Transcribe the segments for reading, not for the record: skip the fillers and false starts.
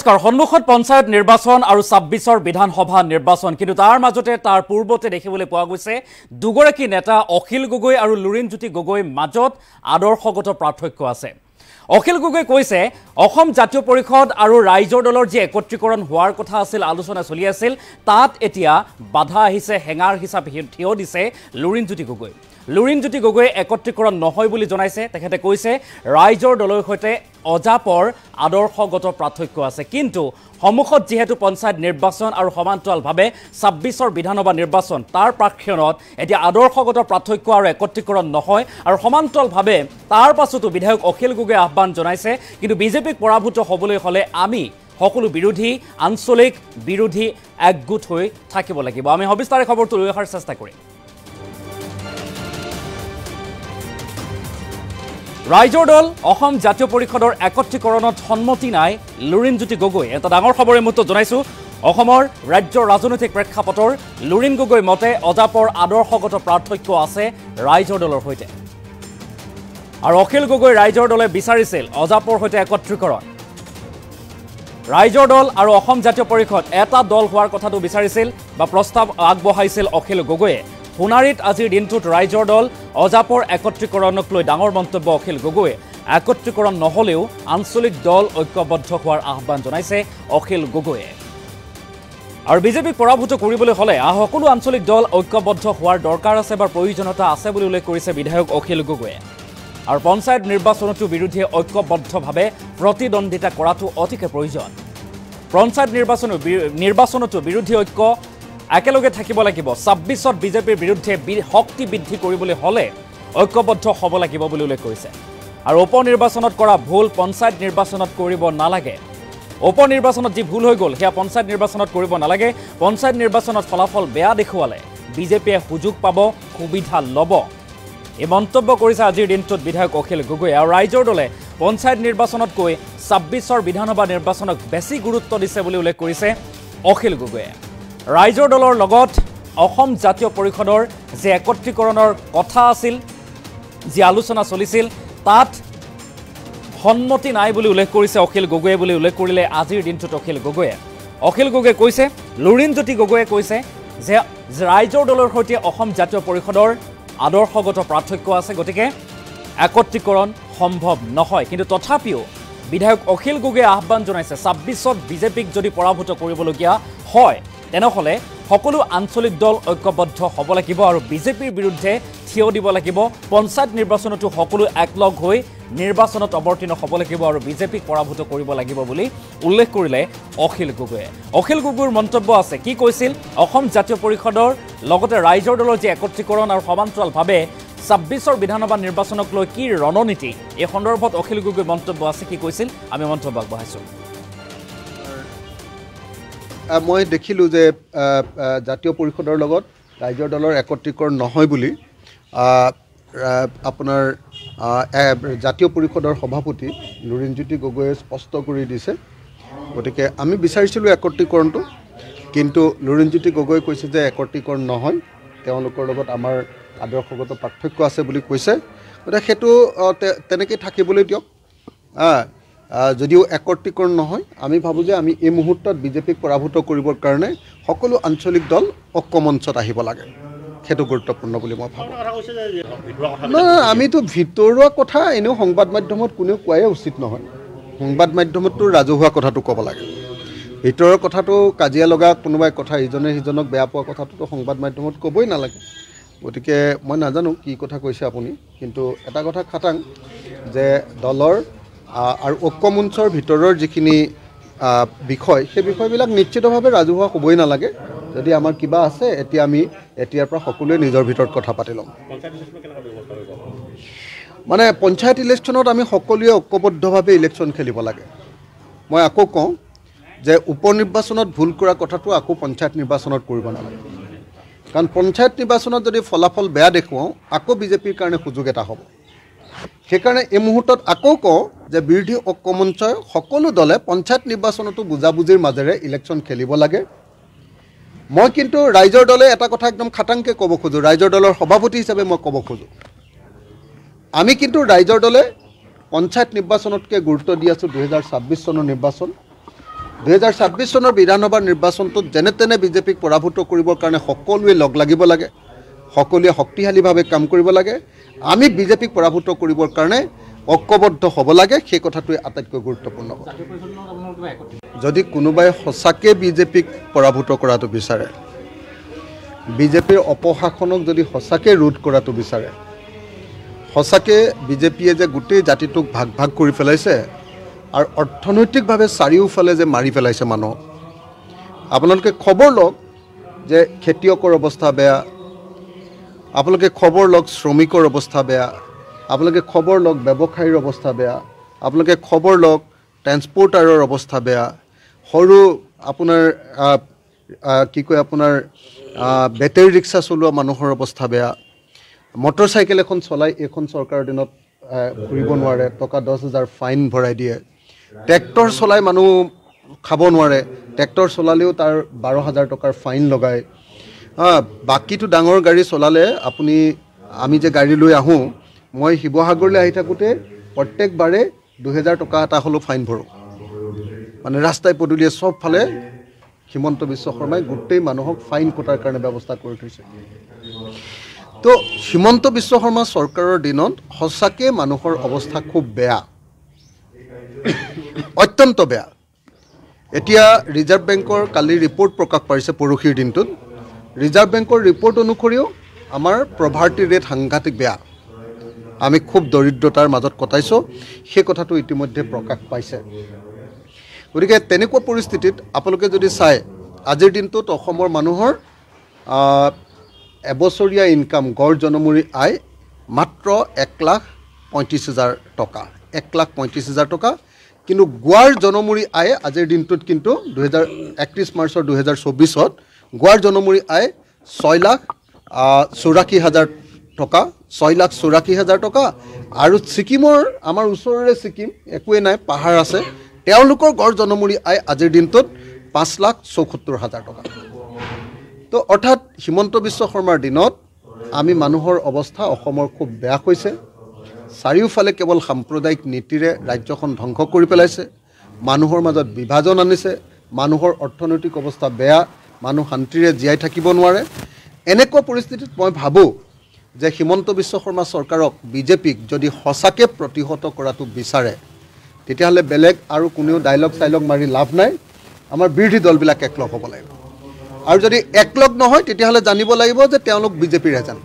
নমস্কাৰ সন্মুখত পঞ্চায়ত নিৰ্বাচন আৰু ২৬ৰ বিধানসভা নিৰ্বাচন কিন্তু তাৰ মাজতে তাৰ পূৰ্বতে দেখিবলৈ পোৱা গৈছে দুগৰাকী নেতা অখিল গগৈ আৰু লুৰিণজ্যোতি গগৈ মাজত আদৰ্শগত পাৰ্থক্য আছে অখিল গগৈ কৈছে অসম জাতীয় পৰিষদ আৰু ৰাইজৰ দলৰ যে একত্ৰীকৰণ হোৱাৰ কথা আছিল আলোচনা চলি আছিল তাত এতিয়া বাধা আহিছে হেঙাৰ হিচাপে থিয় দিছে লুৰিণজ্যোতি গগৈ একত্ৰীকৰণ নহয় বুলি জনাইছে তেখেতে কৈছে ৰাইজৰ দলৰ সৈতে অজাপৰ আদৰ্শগত পাৰ্থক্য আছে কিন্তু সন্মুখত যেহেতু পঞ্চায়ত নিৰ্বাচন আৰু সমান্তৰালভাৱে ২৬ৰ বিধানসভা নিৰ্বাচন তাৰ প্ৰাক্ষণত এতিয়া আদৰ্শগত পাৰ্থক্য আৰু একত্ৰীকৰণ নহয় আৰু সমান্তৰালভাৱে তাৰ পাছতো বিধায়ক অখিল গগৈ আহ্বান জনাইছে কিন্তু বিজেপিক পৰাভূত হ'বলৈ হ'লে আমি সকলো বিৰোধী আঞ্চলিক বিৰোধী একগোট হৈ থাকিব লাগিব আমি সবিস্তাৰে খবৰটো লৈ অহাৰ চেষ্টা কৰিম ৰাইজৰ দল অসম জাতীয় পৰিষদৰ একত্ৰীকৰণত সন্মতি নাই লুৰিণজ্যোতি গগৈ এটা ডাঙৰ খবৰে মত জনাইছো অসমৰ ৰাজ্যৰ ৰাজনৈতিক প্ৰেক্ষাপটৰ লুৰিণ গগৈ মতে অজাপৰ আদৰ্শগত পাৰ্থক্য আছে ৰাইজৰ দলৰ সৈতে আৰু অখিল গগৈ ৰাইজৰ দলে বিচাৰিছিল অজাপৰ সৈতে একত্ৰীকৰণ ৰাইজৰ দল আৰু অসম জাতীয় পৰিষদ এটা দল হোৱাৰ কথাটো বিচাৰিছিল বা প্ৰস্তাৱ আগবঢ়াইছিল অখিল গগৈয়ে সোণাৰীত আজিৰ দিনটোত ৰাইজৰ দল অজাপৰ একত্ৰীকৰণক লৈ ডাঙৰ মন্তব্য অখিল গগৈয়ে একত্ৰীকৰণ নহলেও আঞ্চলিক দল ঐক্যবদ্ধ হোৱাৰ আহ্বান জনাইছে অখিল গগৈয়ে আৰু বিজেপিক পৰাভূত কৰিবলৈ হ'লে সকলো আঞ্চলিক দল ঐক্যবদ্ধ হোৱাৰ দৰকাৰ আছে বা প্ৰয়োজনীয়তা আছে বুলি উল্লেখ কৰিছে বিধায়ক অখিল গগৈয়ে আৰু পঞ্চায়ত নিৰ্বাচনতো বিৰোধীয়ে ঐক্যবদ্ধভাৱে প্ৰতিদ্বন্দ্বিতা কৰাটো অতিকে প্ৰয়োজন পঞ্চায়ত নিৰ্বাচনতো বিৰোধী ঐক্য একেলগে থাকিব লাগিব ২৬ত বিজেপিৰ বিৰুদ্ধে শক্তি বৃদ্ধি কৰিবলৈ হ'লে ঐক্যবদ্ধ হ'ব লাগিব বুলি উল্লেখ কৰিছে আৰু উপনিৰ্বাচনত কৰা ভুল পঞ্চায়ত নিৰ্বাচনত কৰিব নালাগে উপনিৰ্বাচনত যি ভুল হৈ গ'ল সেয়া পঞ্চায়ত নিৰ্বাচনত কৰিব নালাগে পঞ্চায়ত নিৰ্বাচনত ফলাফল বেয়া দেখুৱালে বিজেপিয়ে সুযোগ পাব সুবিধা ল'ব এই মন্তব্য কৰিছে আজিৰ দিনটোত বিধায়ক অখিল গগৈ আৰু ৰাইজৰ দলে পঞ্চায়ত নিৰ্বাচনতকৈ ২৬ৰ বিধানসভা নিৰ্বাচনক বেছি গুৰুত্ব দিছে বুলি উল্লেখ কৰিছে অখিল গগৈয়ে ৰাইজৰ দলৰ লগত অসম জাতীয় পৰিষদৰ যে একত্ৰীকৰণৰ কথা আছিল যি আলোচনা চলিছিল তাত সন্মতি নাই বুলি উল্লেখ কৰিছে অখিল গগৈয়ে বুলি উল্লেখ কৰিলে আজিৰ দিনটোত অখিল গগৈয়ে কৈছে লুৰিণজ্যোতি গগৈয়ে কৈছে যে ৰাইজৰ দলৰ সৈতে অসম জাতীয় পৰিষদৰ আদৰ্শগত পাৰ্থক্য আছে গতিকে একত্ৰীকৰণ সম্ভৱ নহয় কিন্তু তথাপিও বিধায়ক অখিল গগৈয়ে আহ্বান জনাইছে ২৬ত বিজেপিক যদি পৰাভূত কৰিবলগীয়া হয় তেনেহলে সকলো আঞ্চলিক দল ঐক্যবদ্ধ হ'ব লাগিব আৰু বিজেপিৰ বিৰুদ্ধে থিয় দিব লাগিব পঞ্চায়ত নিৰ্বাচনতো সকলো একলগ হৈ নিৰ্বাচনত অৱতীৰ্ণ হ'ব লাগিব আৰু বিজেপিক পৰাভূত কৰিব লাগিব বুলি উল্লেখ কৰিলে অখিল গগৈৰ মন্তব্য আছে কি কৈছিল অসম জাতীয় পৰিষদৰ লগতে ৰাইজৰ দলৰ যে একত্ৰীকৰণ আৰু সমান্তৰালভাৱে ২৬ৰ বিধানসভা নিৰ্বাচনক লৈ কি ৰণনীতি এই সন্দৰ্ভত অখিল গগৈৰ মন্তব্য আছে কি কৈছিল আমি মন্তব্য আগবঢ়াইছো মই দেখিলোঁ যে জাতীয় পৰিষদৰ লগত ৰাইজৰ দলৰ একত্ৰীকৰণ নহয় বুলি আপোনাৰ জাতীয় পৰিষদৰ সভাপতি লুৰিণজ্যোতি গগৈয়ে স্পষ্ট কৰি দিছে গতিকে আমি বিচাৰিছিলোঁ একত্ৰীকৰণটো কিন্তু লুৰিণজ্যোতি গগৈ কৈছে যে একত্ৰীকৰণ নহয় তেওঁলোকৰ লগত আমাৰ আদৰ্শগত পাৰ্থক্য আছে বুলি কৈছে গতিকে সেইটো তেনেকৈ থাকিবলৈ দিয়ক যদিও একত্ৰীকৰণ নহয় আমি ভাবোঁ যে আমি এই মুহূৰ্তত বিজেপিক পৰাভূত কৰিবৰ কাৰণে সকলো আঞ্চলিক দল ঐক্যমঞ্চত আহিব লাগে সেইটো গুৰুত্বপূৰ্ণ বুলি মই ভাবোঁ আমিতো ভিতৰুৱা কথা এনেও সংবাদ মাধ্যমত কোনেও কোৱাই উচিত নহয় সংবাদ মাধ্যমততো ৰাজহুৱা কথাটো ক'ব লাগে ভিতৰৰ কথাটো কাজিয়া লগা কোনোবাই কথা ইজনে সিজনক বেয়া পোৱা কথাটোতো সংবাদ মাধ্যমত ক'বই নালাগে গতিকে মই নাজানো কি কথা কৈছে আপুনি কিন্তু এটা কথা খাটাং যে দলৰ আৰু ঐক্যমঞ্চৰ ভিতৰৰ যিখিনি বিষয় সেই বিষয়বিলাক নিশ্চিতভাৱে ৰাজহুৱা হ'বই নালাগে যদি আমাৰ কিবা আছে এতিয়া আমি এতিয়াৰ পৰা সকলোৱে নিজৰ ভিতৰত কথা পাতি ল'ম মানে পঞ্চায়ত ইলেকশ্যনত আমি সকলোৱে ঐক্যবদ্ধভাৱে ইলেকশ্যন খেলিব লাগে মই আকৌ কওঁ যে উপনিৰ্বাচনত ভুল কৰা কথাটো আকৌ পঞ্চায়ত নিৰ্বাচনত কৰিব নালাগে কাৰণ পঞ্চায়ত নিৰ্বাচনত যদি ফলাফল বেয়া দেখুৱাওঁ আকৌ বিজেপিৰ কাৰণে সুযোগ এটা হ'ব সেইকাৰণে এই মুহূৰ্তত আকৌ কওঁ যে বিৰোধী ঐক্যমঞ্চই সকলো দলে পঞ্চায়ত নিৰ্বাচনতো বুজাবুজিৰ মাজেৰে ইলেকশ্যন খেলিব লাগে মই কিন্তু ৰাইজৰ দলে এটা কথা একদম খাটাংকৈ ক'ব খোজোঁ ৰাইজৰ দলৰ সভাপতি হিচাপে মই ক'ব খোজোঁ আমি কিন্তু ৰাইজৰ দলে পঞ্চায়ত নিৰ্বাচনতকৈ গুৰুত্ব দি আছোঁ ২০২৬ চনৰ নিৰ্বাচন 2026 চনৰ বিধানসভা নিৰ্বাচনটোত যেনে তেনে বিজেপিক পৰাভূত কৰিবৰ কাৰণে সকলোৱে লগ লাগিব লাগে, সকলোৱে শক্তিশালীভাৱে কাম কৰিব লাগে। আমি বিজেপিক পৰাভূত কৰিবৰ কাৰণে ঐক্যবদ্ধ হ'ব লাগে, সেই কথাটোৱে আটাইতকৈ গুৰুত্বপূৰ্ণ। যদি কোনোবাই সঁচাকৈ বিজেপিক পৰাভূত কৰাটো বিচাৰে, বিজেপিৰ অপশাসনক যদি সঁচাকৈ ৰোধ কৰাটো বিচাৰে, সঁচাকৈ বিজেপিয়ে যে গোটেই জাতিটোক ভাগ ভাগ কৰি পেলাইছে আৰু অৰ্থনৈতিকভাৱে চাৰিওফালে যে মাৰি পেলাইছে মানুহক, আপোনালোকে খবৰ লওক যে খেতিয়কৰ অৱস্থা বেয়া, আপোনালোকে খবৰ লওক শ্ৰমিকৰ অৱস্থা বেয়া, আপোনালোকে খবৰ লওক ব্যৱসায়ীৰ অৱস্থা বেয়া, আপোনালোকে খবৰ লওক ট্ৰেন্সপৰ্টাৰৰ অৱস্থা বেয়া, সৰু আপোনাৰ কি কয় আপোনাৰ বেটেৰী ৰিক্সা চলোৱা মানুহৰ অৱস্থা বেয়া, মটৰ চাইকেল এখন চলাই এইখন চৰকাৰৰ দিনত ঘূৰিব নোৱাৰে, টকা 10,000 ফাইন ভৰাই দিয়ে। ট্ৰেক্টৰ চলাই মানুহ খাব নোৱাৰে, ট্ৰেক্টৰ চলালেও তাৰ 12,000 টকাৰ ফাইন লগায়। বাকীটো ডাঙৰ গাড়ী চলালে আমি যে গাড়ী লৈ আহোঁ, মই শিৱসাগৰলৈ আহি থাকোঁতে প্ৰত্যেকবাৰে 2,000 টকা এটা হ'লেও ফাইন ভৰোঁ। মানে ৰাস্তাই পদূলিয়ে চবফালে হিমন্ত বিশ্ব শৰ্মাই গোটেই মানুহক ফাইন কটাৰ কাৰণে ব্যৱস্থা কৰি থৈছে। তো হিমন্ত বিশ্ব শৰ্মা চৰকাৰৰ দিনত সঁচাকৈ মানুহৰ অৱস্থা খুব বেয়া, অত্যন্ত বেয়া। এতিয়া ৰিজাৰ্ভ বেংকৰ কালি ৰিপৰ্ট প্ৰকাশ পাইছে পৰহিৰ দিনটোত। ৰিজাৰ্ভ বেংকৰ ৰিপৰ্ট অনুসৰিও আমাৰ প্ৰভাৰ্টি ৰেট সাংঘাতিক বেয়া, আমি খুব দৰিদ্ৰতাৰ মাজত কটাইছোঁ, সেই কথাটো ইতিমধ্যে প্ৰকাশ পাইছে। গতিকে তেনেকুৱা পৰিস্থিতিত আপোনালোকে যদি চায়, আজিৰ দিনটোত অসমৰ মানুহৰ এবছৰীয়া ইনকাম গড় জনমূৰি আয় মাত্ৰ 1,35,000 টকা, 1,35,000 টকা। কিন্তু গোৱাৰ জনমূৰি আয় আজিৰ দিনটোত কিন্তু 31 মাৰ্চৰ 2024 গোৱাৰ জনমূৰি আয় 6,84,000 টকা, 6,84,000 টকা। আৰু ছিকিমৰ, আমাৰ ওচৰৰে ছিকিম, একোৱে নাই, পাহাৰ আছে, তেওঁলোকৰ গড় জনমূৰি আয় আজিৰ দিনটোত 5,74,000 টকা। তো অৰ্থাৎ হিমন্ত বিশ্ব শৰ্মাৰ দিনত আমি মানুহৰ অৱস্থা অসমৰ খুব বেয়া হৈছে। চাৰিওফালে কেৱল সাম্প্ৰদায়িক নীতিৰে ৰাজ্যখন ধ্বংস কৰি পেলাইছে, মানুহৰ মাজত বিভাজন আনিছে, মানুহৰ অৰ্থনৈতিক অৱস্থা বেয়া, মানুহ শান্তিৰে জীয়াই থাকিব নোৱাৰে। এনেকুৱা পৰিস্থিতিত মই ভাবোঁ যে হিমন্ত বিশ্ব শৰ্মা চৰকাৰক, বিজেপিক যদি সঁচাকৈ প্ৰতিহত কৰাটো বিচাৰে, তেতিয়াহ'লে বেলেগ আৰু কোনেও ডাইলগ চাইলগ মাৰি লাভ নাই, আমাৰ বিৰোধী দলবিলাক একলগ হ'ব লাগিব। আৰু যদি একলগ নহয় তেতিয়াহ'লে জানিব লাগিব যে তেওঁলোক বিজেপিৰ এজেণ্ট।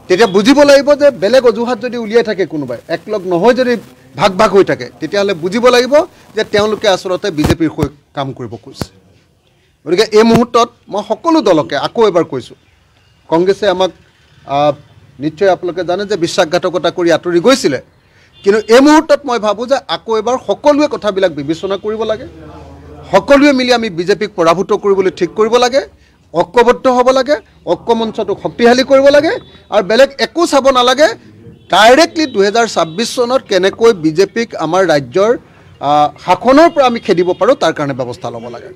তেতিয়া বুজিব লাগিব যে বেলেগ অজুহাত যদি উলিয়াই থাকে কোনোবাই, একলগ নহয় যদি ভাগ ভাগ হৈ থাকে, তেতিয়াহ'লে বুজিব লাগিব যে তেওঁলোকে আচলতে বিজেপিৰ হৈ কাম কৰিব খুজিছে। গতিকে এই মুহূৰ্তত মই সকলো দলকে আকৌ এবাৰ কৈছোঁ, কংগ্ৰেছে আমাক নিশ্চয় আপোনালোকে জানে যে বিশ্বাসঘাতকতা কৰি আঁতৰি গৈছিলে, কিন্তু এই মুহূৰ্তত মই ভাবোঁ যে আকৌ এবাৰ সকলোৱে কথাবিলাক বিবেচনা কৰিব লাগে, সকলোৱে মিলি আমি বিজেপিক পৰাভূত কৰিবলৈ ঠিক কৰিব লাগে, ঐক্যবদ্ধ হ'ব লাগে, ঐক্য মঞ্চটোক শক্তিশালী কৰিব লাগে, আৰু বেলেগ একো চাব নালাগে। ডাইৰেক্টলি 2026 চনত কেনেকৈ বিজেপিক আমাৰ ৰাজ্যৰ শাসনৰ পৰা আমি খেদিব পাৰোঁ তাৰ কাৰণে ব্যৱস্থা ল'ব লাগে।